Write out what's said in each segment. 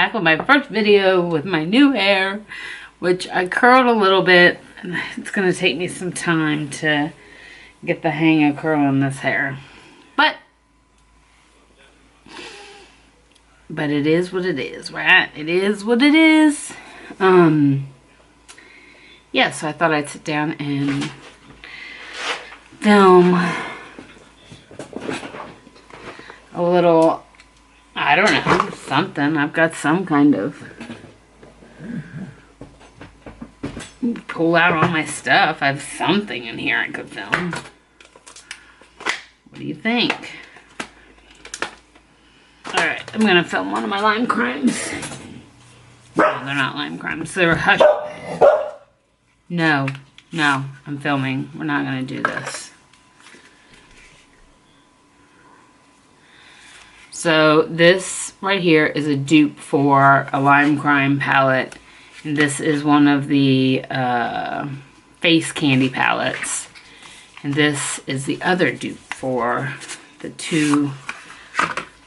back with my first video with my new hair, which I curled a little bit. And it's going to take me some time to get the hang of curling this hair. But it is what it is, right? It is what it is. Yeah, so I thought I'd sit down and film a little, I don't know, something. I've got some kind of, pull out all my stuff. I have something in here I could film. What do you think? Alright, I'm gonna film one of my lime crimes. No, they're not lime crimes. They're hush. No, I'm filming. We're not gonna do this. So this right here is a dupe for a lime crime palette. And this is one of the face candy palettes. And this is the other dupe for the two,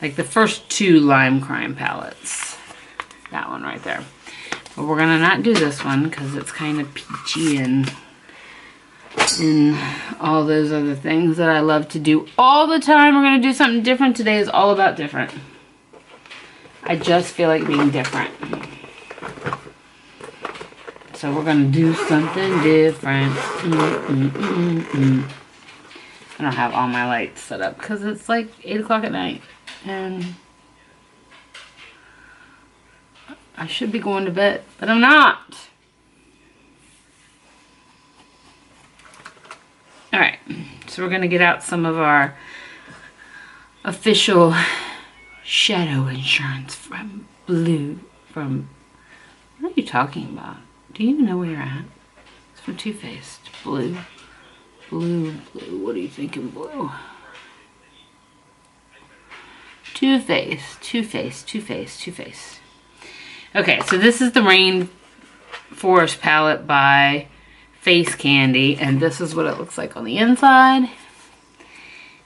like the first two lime crime palettes. That one right there. But we're gonna not do this one because it's kind of peachy and all those other things that I love to do all the time. We're gonna do something different. Today is all about different. I just feel like being different. So we're gonna do something different. I don't have all my lights set up because it's like 8 o'clock at night and I should be going to bed, but I'm not. Alright, so we're going to get out some of our official shadow insurance from Blue. What are you talking about? Do you even know where you're at? It's from Too Faced. Blue. What are you thinking, Blue? Too Faced. Okay, so this is the Rainforest palette by Face Candy, and this is what it looks like on the inside.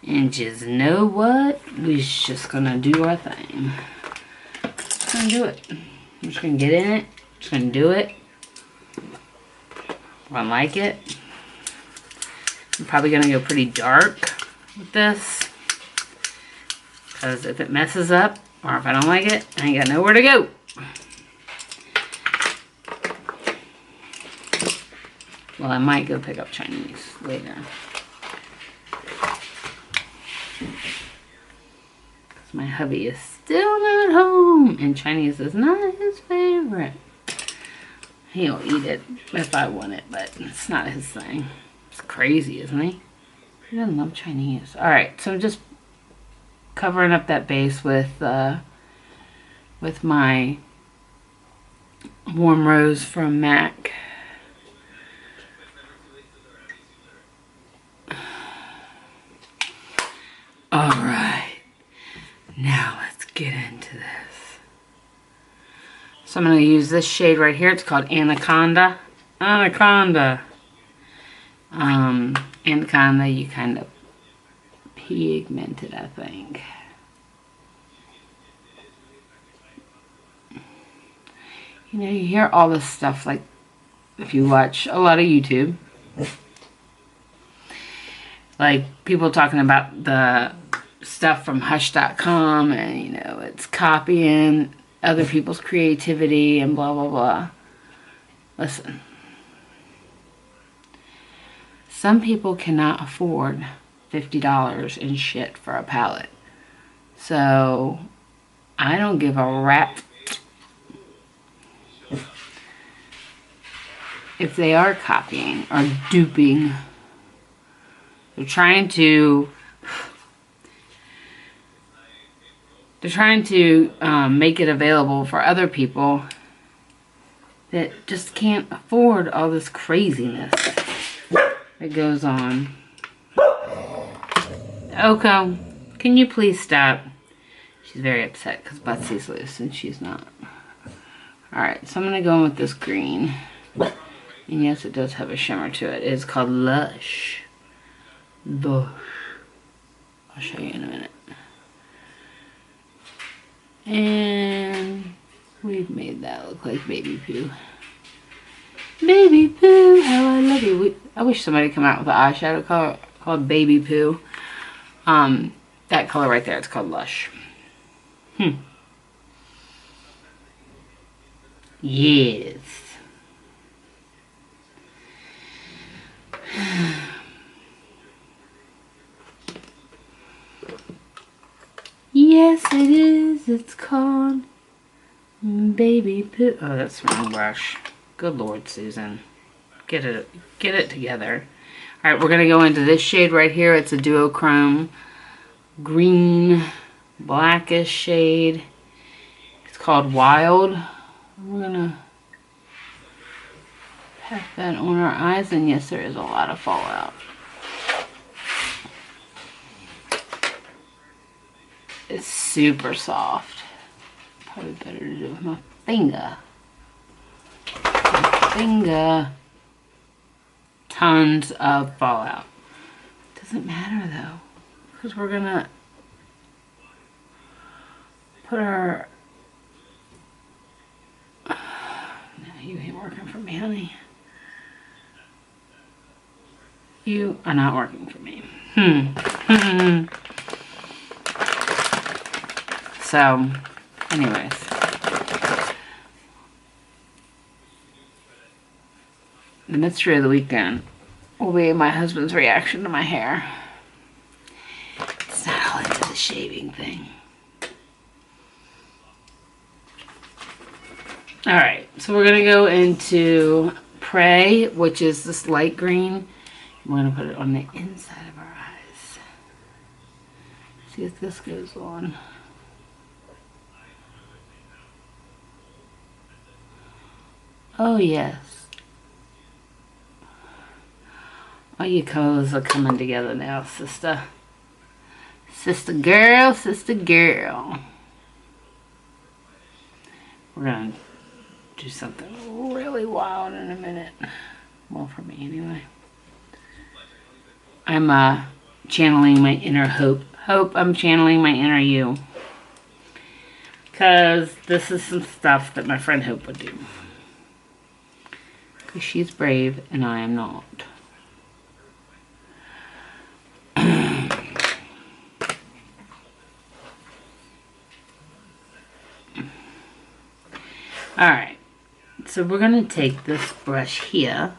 And just know what? We're just gonna do our thing. Just gonna do it. I'm just gonna get in it. Just gonna do it. I like it. I'm probably gonna go pretty dark with this, because if it messes up, or if I don't like it, I ain't got nowhere to go. Well, I might go pick up Chinese later. Because my hubby is still not home. And Chinese is not his favorite. He'll eat it if I want it, but it's not his thing. It's crazy, isn't he? He doesn't love Chinese. Alright, so I'm just covering up that base with my Warm Rose from MAC. Alright, now let's get into this. So I'm going to use this shade right here. It's called Anaconda. Anaconda, you kind of pigment it, I think. You know, you hear all this stuff, like, if you watch a lot of YouTube. Like, people talking about the stuff from Hush.com and, you know, it's copying other people's creativity and blah, blah, blah. Listen. Some people cannot afford $50 in shit for a palette. So, I don't give a rat if they are copying or duping. They're trying to make it available for other people that just can't afford all this craziness that goes on. Oko, can you please stop? She's very upset because Betsy's loose and she's not. Alright, so I'm going to go in with this green. And yes, it does have a shimmer to it. It's called Lush. I'll show you in a minute. And We've made that look like baby poo. Baby poo, how I love you. I wish somebody would come out with an eyeshadow color called baby poo. That color right there, it's called Lush. Yes. Yes, it is. It's called baby poo. Oh, that's the wrong brush. Good Lord, Susan. Get it together. All right, we're gonna go into this shade right here. It's a duochrome green blackish shade. It's called Wild. We're gonna have that on our eyes, and yes, there is a lot of fallout. It's super soft. Probably better to do it with my finger. Tons of fallout. Doesn't matter though, because we're gonna put our... No, you ain't working for me, honey. You are not working for me. So, anyways. The mystery of the weekend will be my husband's reaction to my hair. It's not all into the shaving thing. Alright, so we're going to go into Prey, which is this light green. We're going to put it on the inside of our eyes. See if this goes on. Oh yes. All you colors are coming together now, sister. Sister girl, sister girl. We're going to do something really wild in a minute. Well, for me anyway. I'm channeling my inner Hope. Hope, I'm channeling my inner you. Because this is some stuff that my friend Hope would do. Because she's brave and I am not. Alright, so we're going to take this brush here.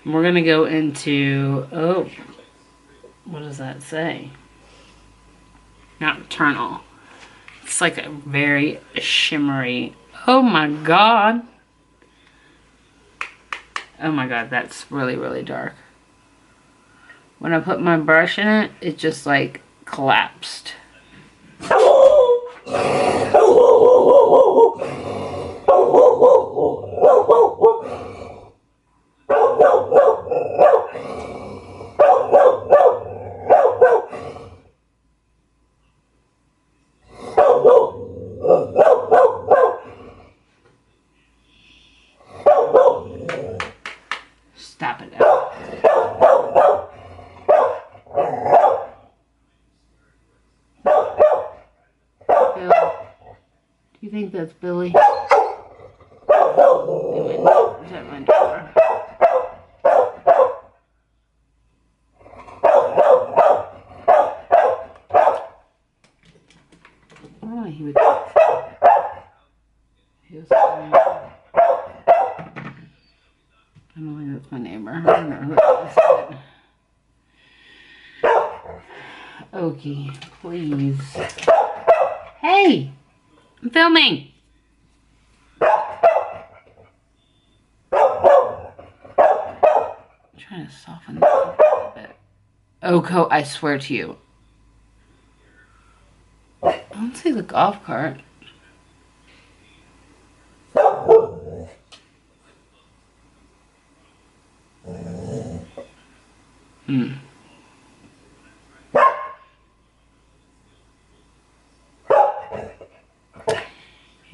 And we're going to go into, oh, what does that say? Nocturnal. It's like a very shimmery, oh my god. Oh my god, that's really, really dark. When I put my brush in it, it just like collapsed. Stop it now. Bill, do you think that's Billy? Is that my daughter? Oh, he would. He was I don't think that's my neighbor. I don't know who that is. Okie, please. Hey! I'm filming! I'm trying to soften this up a little bit. Oko, I swear to you. I don't see the golf cart.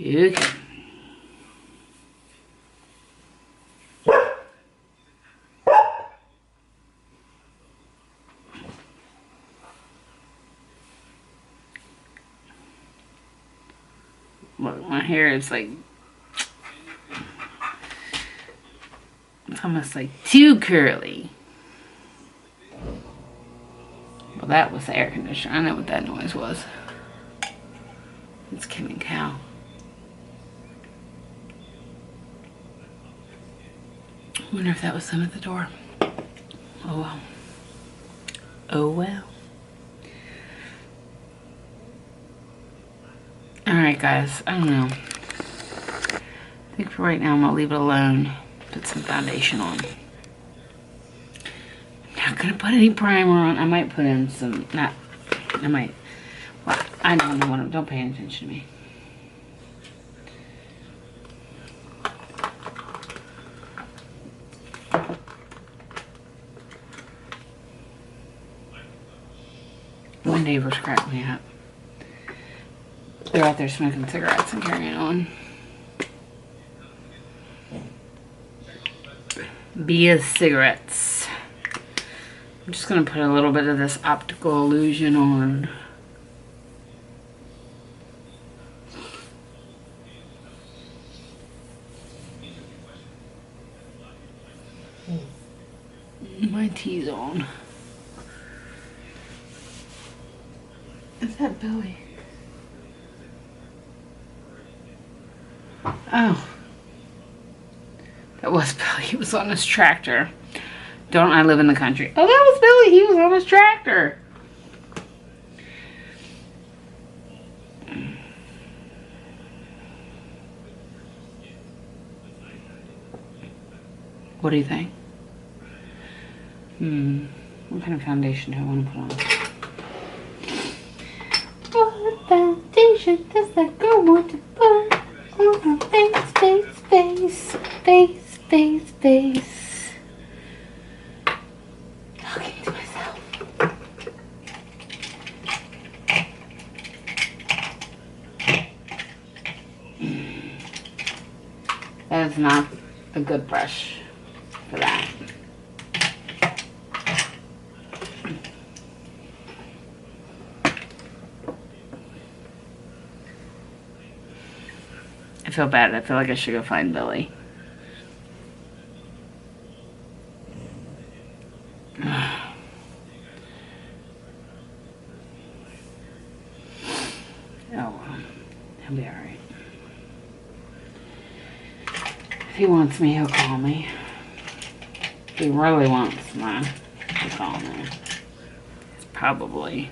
Okay. Look, my hair is like, it's almost like too curly. Well, that was the air conditioner. I know what that noise was. It's Kim and Cow. I wonder if that was them at the door. Oh well. Oh well. Alright guys, I don't know. I think for right now I'm gonna leave it alone. Put some foundation on. I'm not gonna put any primer on. I might put in some, well, I don't know what don't pay any attention to me. My neighbors crack me up. They're out there smoking cigarettes and carrying on. Bia cigarettes. I'm just going to put a little bit of this optical illusion on. My tea's on. Is that Billy? Oh. That was Billy. He was on his tractor. Don't I live in the country? Oh, that was Billy. He was on his tractor. What do you think? What kind of foundation do I want to put on? What foundation does that girl want to put on her face, face, face, face, face, face? Talking to myself. That is not a good brush for that. I feel bad. I feel like I should go find Billy. Oh well. He'll be alright. If he wants me, he'll call me. If he really wants me, he'll call me. He's probably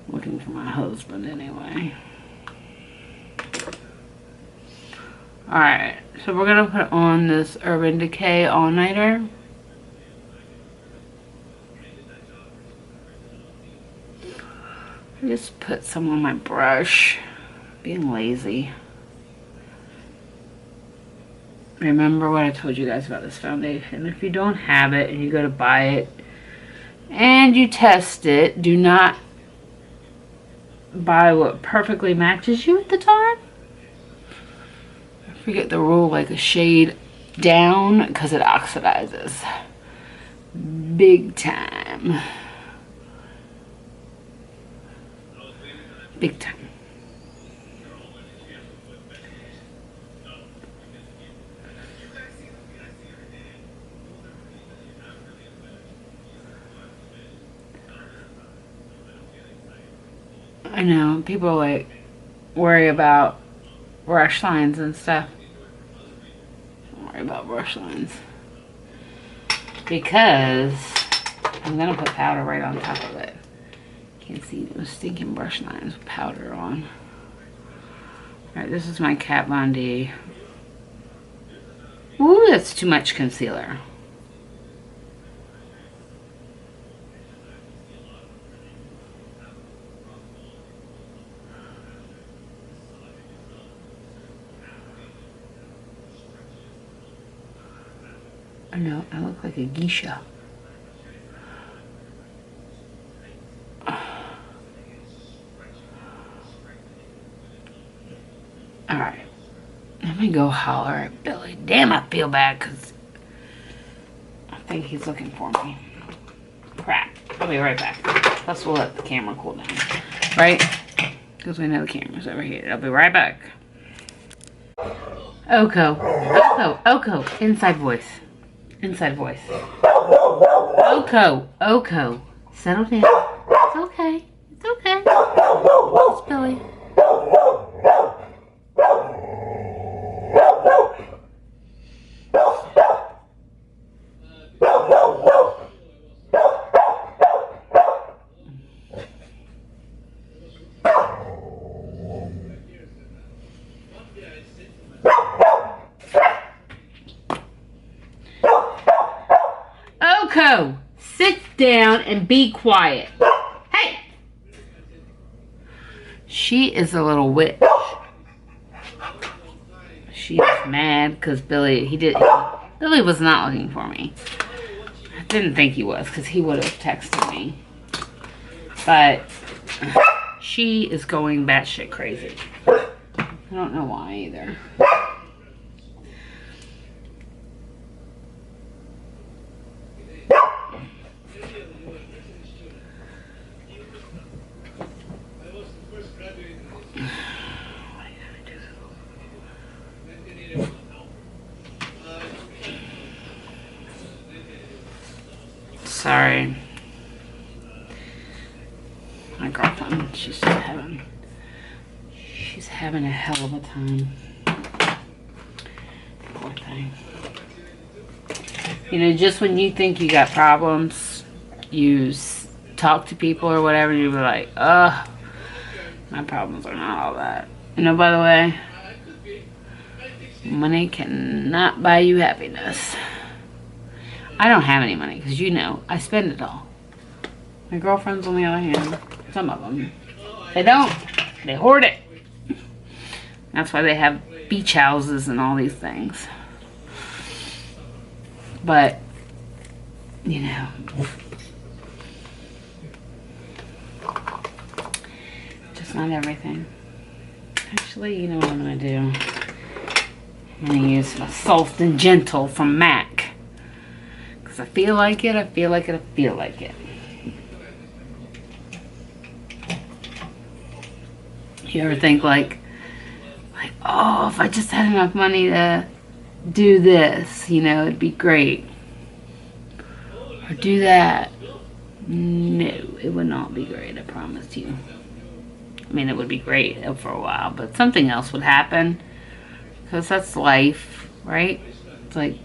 looking for my husband anyway. Alright, so we're going to put on this Urban Decay All-Nighter. I just put some on my brush. Being lazy. Remember what I told you guys about this foundation. If you don't have it and you go to buy it and you test it, do not buy what perfectly matches you at the time. Forget the rule, like a shade down, because it oxidizes big time. Big time. I know people like worry about brush lines and stuff. Don't worry about brush lines, because I'm gonna put powder right on top of it. You can see those stinking brush lines with powder on. Alright, this is my Kat Von D. Ooh, that's too much concealer. I know, I look like a geisha. Alright. Let me go holler at Billy. Damn, I feel bad because I think he's looking for me. Crap. I'll be right back. Plus we'll let the camera cool down. Right? Because we know the camera's over here. I'll be right back. Oko. Oko. Oko. Inside voice. Inside voice. Oko. Oko. Settle down. It's okay. It's okay. It's Billy. Oko, sit down and be quiet. Hey! She is a little witch. She's mad because Billy was not looking for me. I didn't think he was because he would have texted me. But she is going batshit crazy. I don't know why either. Sorry. My girlfriend, she's having a hell of a time. Poor thing. You know, just when you think you got problems, you talk to people or whatever, and you'll be like, ugh, my problems are not all that. You know, by the way, money cannot buy you happiness. I don't have any money because, you know, I spend it all. My girlfriends, on the other hand, some of them, they don't. They hoard it. That's why they have beach houses and all these things. But, you know, just not everything. Actually, you know what I'm going to do? I'm going to use my Soft and Gentle from MAC. Because I feel like it, I feel like it, I feel like it. You ever think like, oh, if I just had enough money to do this, you know, it'd be great. Or do that. No, it would not be great, I promise you. I mean, it would be great for a while, but something else would happen. Because that's life, right? It's like,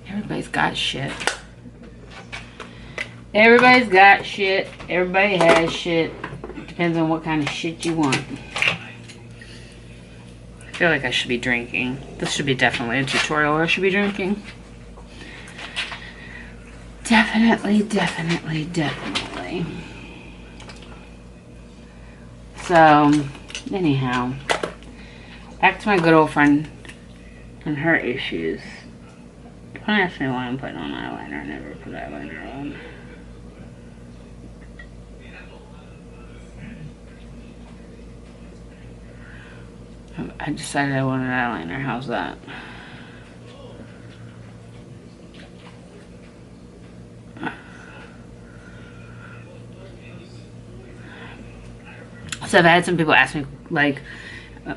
everybody's got shit. Everybody's got shit. Everybody has shit. It depends on what kind of shit you want. I feel like I should be drinking. This should be definitely a tutorial where I should be drinking. Definitely, definitely, definitely. So, anyhow, back to my good old friend and her issues. Don't ask me why I'm putting on eyeliner. I never put eyeliner on. I decided I wanted eyeliner. How's that? So I've had some people ask me, like,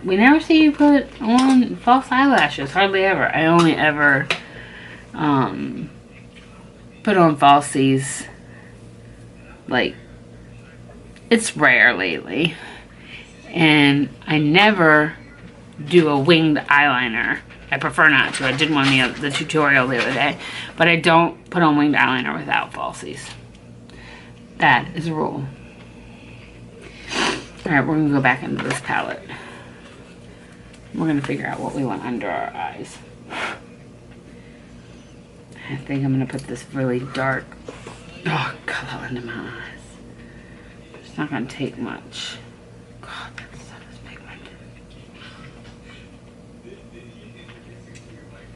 we never see you put on false eyelashes. Hardly ever. I only ever put on falsies. Like, it's rare lately. And I never do a winged eyeliner. I prefer not to. I did one the tutorial the other day. But I don't put on winged eyeliner without falsies. That is a rule. Alright, we're going to go back into this palette. We're going to figure out what we want under our eyes. I think I'm going to put this really dark color into my eyes. It's not going to take much. God, that stuff is pigmented.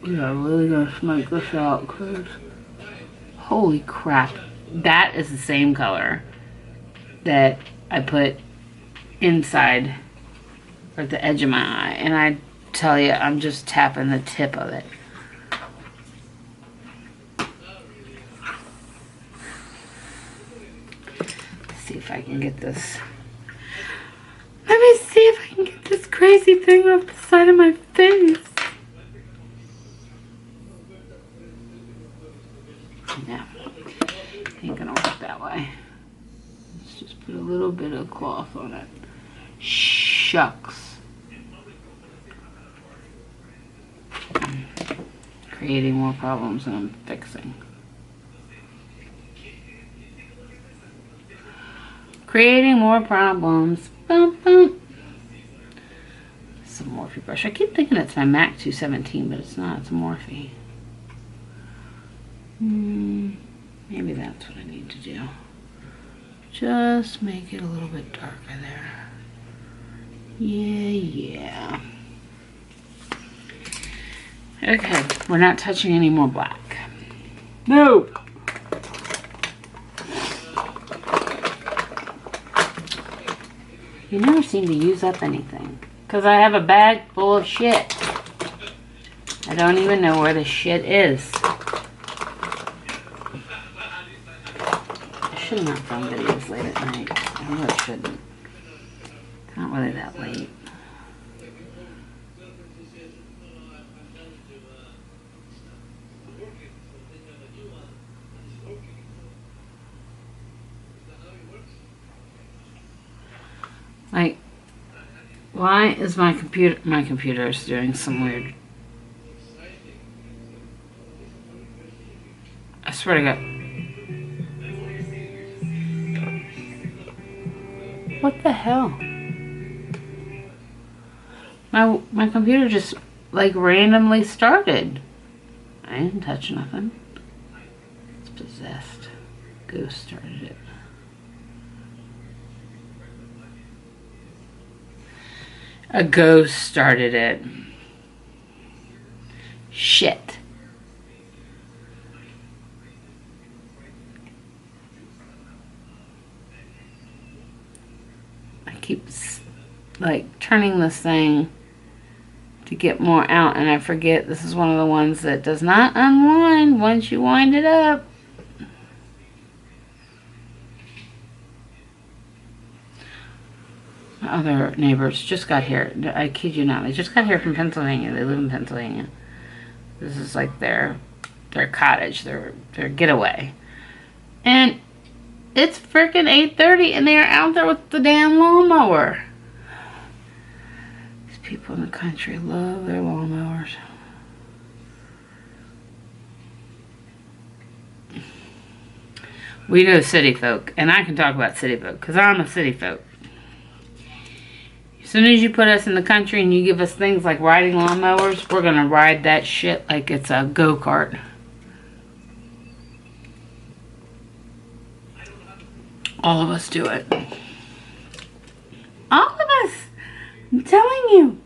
Yeah, I'm really going to smoke this out because holy crap. That is the same color that I put inside or at the edge of my eye, and I tell you, I'm just tapping the tip of it. Let's see if I can get this. Let me see if I can get this crazy thing off the side of my face. creating more problems than I'm fixing. Creating more problems. Bum, bum. Some Morphe brush. I keep thinking it's my MAC 217, but it's not. It's a Morphe. Maybe that's what I need to do. Just make it a little bit darker there. Yeah. Okay, we're not touching any more black. No! You never seem to use up anything. Because I have a bag full of shit. I don't even know where the shit is. I should not film videos late at night. I really shouldn't. It's not really that late. Like, why is my computer is doing some weird, I swear to God. What the hell? My computer just like randomly started. I didn't touch nothing. It's possessed. Ghost started it. A ghost started it. Shit. I keep like turning this thing to get more out, and I forget this is one of the ones that does not unwind once you wind it up. My other neighbors just got here. I kid you not. They just got here from Pennsylvania. They live in Pennsylvania. This is like their cottage, their getaway. And it's freaking 8:30 and they are out there with the damn lawnmower. These people in the country love their lawnmowers. We know city folk, and I can talk about city folk because I'm a city folk. As soon as you put us in the country and you give us things like riding lawnmowers, we're going to ride that shit like it's a go-kart. All of us do it. All of us! I'm telling you.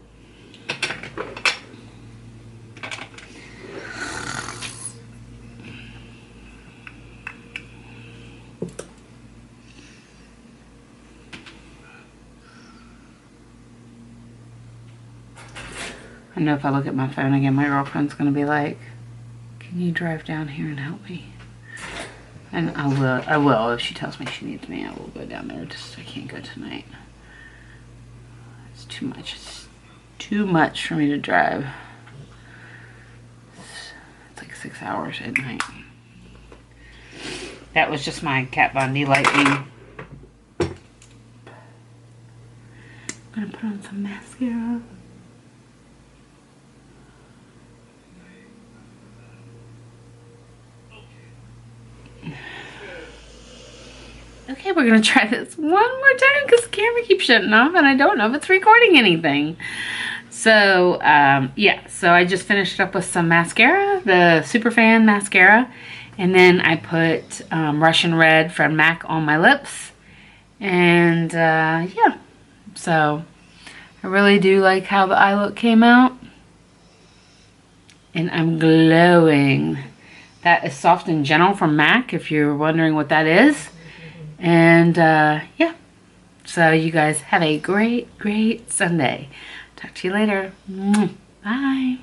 I know if I look at my phone again, my girlfriend's going to be like, can you drive down here and help me? And I will. If she tells me she needs me, I will go down there. Just, I can't go tonight. It's too much. It's too much for me to drive. It's like 6 hours at night. That was just my Kat Von D lightning. I'm going to put on some mascara. Okay, we're going to try this one more time because the camera keeps shutting off and I don't know if it's recording anything. So, yeah, so I just finished up with some mascara, the Superfan mascara. And then I put Russian Red from MAC on my lips. And, yeah, so I really do like how the eye look came out. And I'm glowing. That is Soft and Gentle from MAC, if you're wondering what that is. And, yeah. So you guys have a great, great Sunday. Talk to you later. Bye.